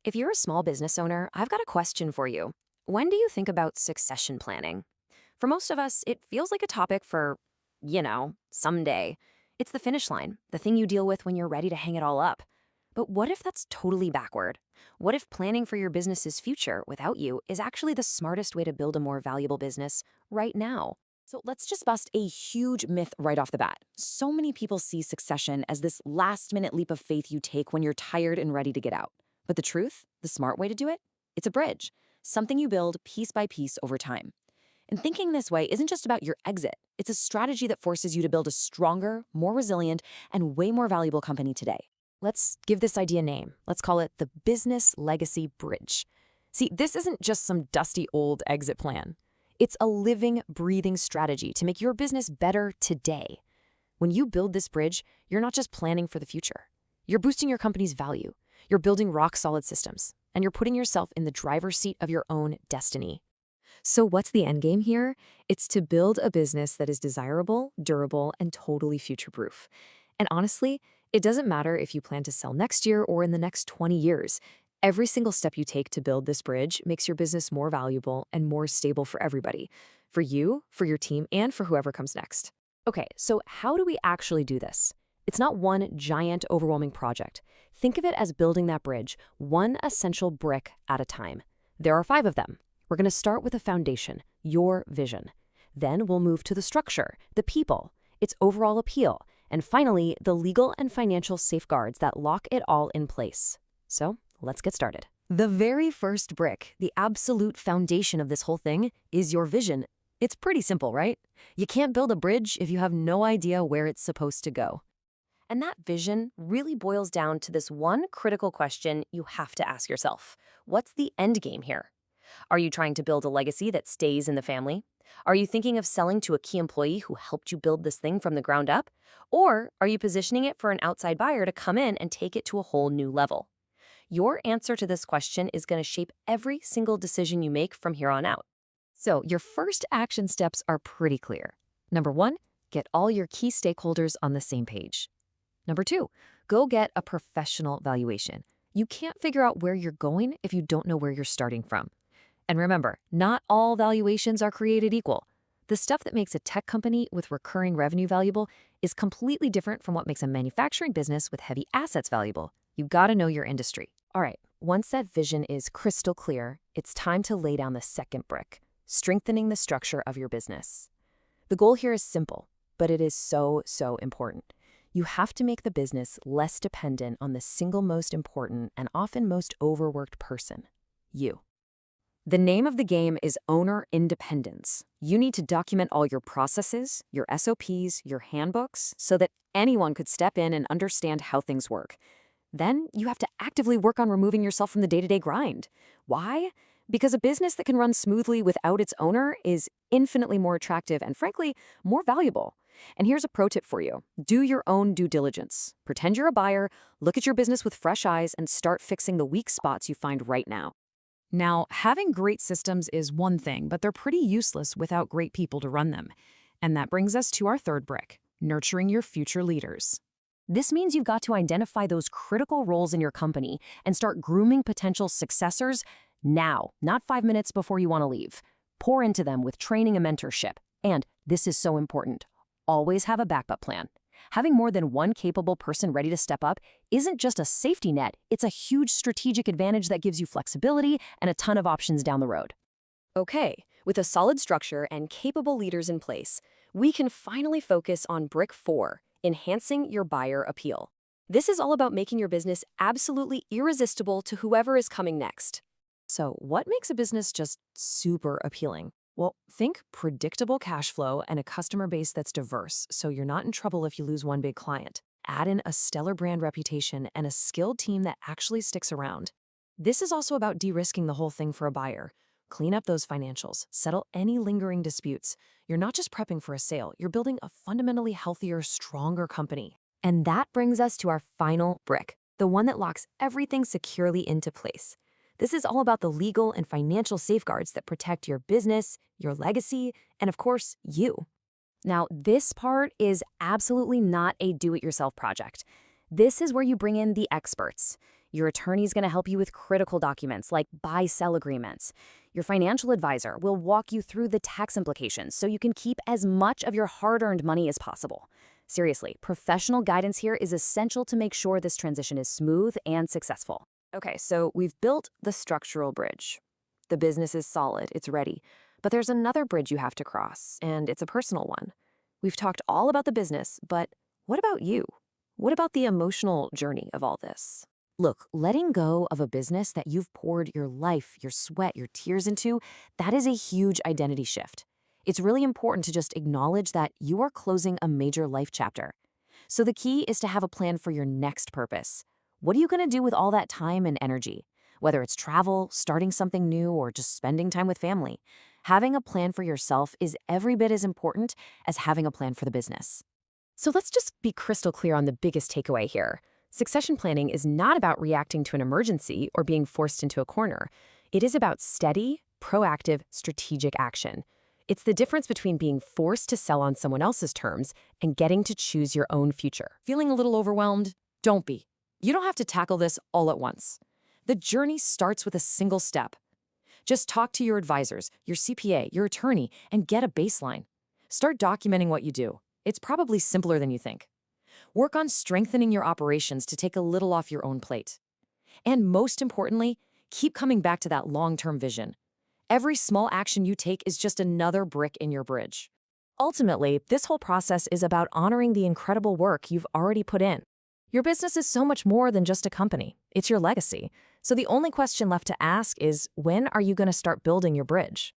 If you're a small business owner, I've got a question for you. When do you think about succession planning? For most of us, it feels like a topic for, someday. It's the finish line, the thing you deal with when you're ready to hang it all up. But what if that's totally backward? What if planning for your business's future without you is actually the smartest way to build a more valuable business right now? So let's just bust a huge myth right off the bat. So many people see succession as this last minute leap of faith you take when you're tired and ready to get out. But the truth, the smart way to do it, it's a bridge, something you build piece by piece over time. And thinking this way isn't just about your exit, it's a strategy that forces you to build a stronger, more resilient, and way more valuable company today. Let's give this idea a name. Let's call it the Business Legacy Bridge. See, this isn't just some dusty old exit plan. It's a living, breathing strategy to make your business better today. When you build this bridge, you're not just planning for the future. You're boosting your company's value. You're building rock-solid systems, and you're putting yourself in the driver's seat of your own destiny. So what's the end game here? It's to build a business that is desirable, durable, and totally future-proof. And honestly, it doesn't matter if you plan to sell next year or in the next 20 years. Every single step you take to build this bridge makes your business more valuable and more stable for everybody. For you, for your team, and for whoever comes next. Okay, so how do we actually do this? It's not one giant, overwhelming project. Think of it as building that bridge, one essential brick at a time. There are 5 of them. We're going to start with a foundation, your vision. Then we'll move to the structure, the people, its overall appeal, and finally, the legal and financial safeguards that lock it all in place. So, let's get started. The very first brick, the absolute foundation of this whole thing, is your vision. It's pretty simple, right? You can't build a bridge if you have no idea where it's supposed to go. And that vision really boils down to this one critical question you have to ask yourself. What's the end game here? Are you trying to build a legacy that stays in the family? Are you thinking of selling to a key employee who helped you build this thing from the ground up? Or are you positioning it for an outside buyer to come in and take it to a whole new level? Your answer to this question is going to shape every single decision you make from here on out. So, your first action steps are pretty clear. Number 1, get all your key stakeholders on the same page. Number 2, go get a professional valuation. You can't figure out where you're going if you don't know where you're starting from. And remember, not all valuations are created equal. The stuff that makes a tech company with recurring revenue valuable is completely different from what makes a manufacturing business with heavy assets valuable. You've got to know your industry. All right, once that vision is crystal clear, it's time to lay down the second brick, strengthening the structure of your business. The goal here is simple, but it is so important. You have to make the business less dependent on the single most important and often most overworked person, you. The name of the game is owner independence. You need to document all your processes, your SOPs, your handbooks, so that anyone could step in and understand how things work. Then you have to actively work on removing yourself from the day-to-day grind. Why? Because a business that can run smoothly without its owner is infinitely more attractive and, frankly, more valuable. And here's a pro tip for you. Do your own due diligence. Pretend you're a buyer, look at your business with fresh eyes, and start fixing the weak spots you find right now. Now, having great systems is one thing, but they're pretty useless without great people to run them. And that brings us to our third brick, nurturing your future leaders. This means you've got to identify those critical roles in your company and start grooming potential successors now, not 5 minutes before you want to leave. Pour into them with training and mentorship. And this is so important. Always have a backup plan. Having more than one capable person ready to step up isn't just a safety net, it's a huge strategic advantage that gives you flexibility and a ton of options down the road. Okay, with a solid structure and capable leaders in place, we can finally focus on brick 4, enhancing your buyer appeal. This is all about making your business absolutely irresistible to whoever is coming next. So, what makes a business just super appealing? Well, think predictable cash flow and a customer base that's diverse, so you're not in trouble if you lose one big client. Add in a stellar brand reputation and a skilled team that actually sticks around. This is also about de-risking the whole thing for a buyer. Clean up those financials, settle any lingering disputes. You're not just prepping for a sale, you're building a fundamentally healthier, stronger company. And that brings us to our final brick, the one that locks everything securely into place. This is all about the legal and financial safeguards that protect your business, your legacy, and of course, you. Now, this part is absolutely not a do-it-yourself project. This is where you bring in the experts. Your attorney's going to help you with critical documents like buy-sell agreements. Your financial advisor will walk you through the tax implications so you can keep as much of your hard-earned money as possible. Seriously, professional guidance here is essential to make sure this transition is smooth and successful. Okay, so we've built the structural bridge. The business is solid, it's ready. But there's another bridge you have to cross, and it's a personal one. We've talked all about the business, but what about you? What about the emotional journey of all this? Look, letting go of a business that you've poured your life, your sweat, your tears into, that is a huge identity shift. It's really important to just acknowledge that you are closing a major life chapter. So the key is to have a plan for your next purpose. What are you going to do with all that time and energy? Whether it's travel, starting something new, or just spending time with family, having a plan for yourself is every bit as important as having a plan for the business. So let's just be crystal clear on the biggest takeaway here. Succession planning is not about reacting to an emergency or being forced into a corner. It is about steady, proactive, strategic action. It's the difference between being forced to sell on someone else's terms and getting to choose your own future. Feeling a little overwhelmed? Don't be. You don't have to tackle this all at once. The journey starts with a single step. Just talk to your advisors, your CPA, your attorney, and get a baseline. Start documenting what you do. It's probably simpler than you think. Work on strengthening your operations to take a little off your own plate. And most importantly, keep coming back to that long-term vision. Every small action you take is just another brick in your bridge. Ultimately, this whole process is about honoring the incredible work you've already put in. Your business is so much more than just a company. It's your legacy. So the only question left to ask is, when are you going to start building your bridge?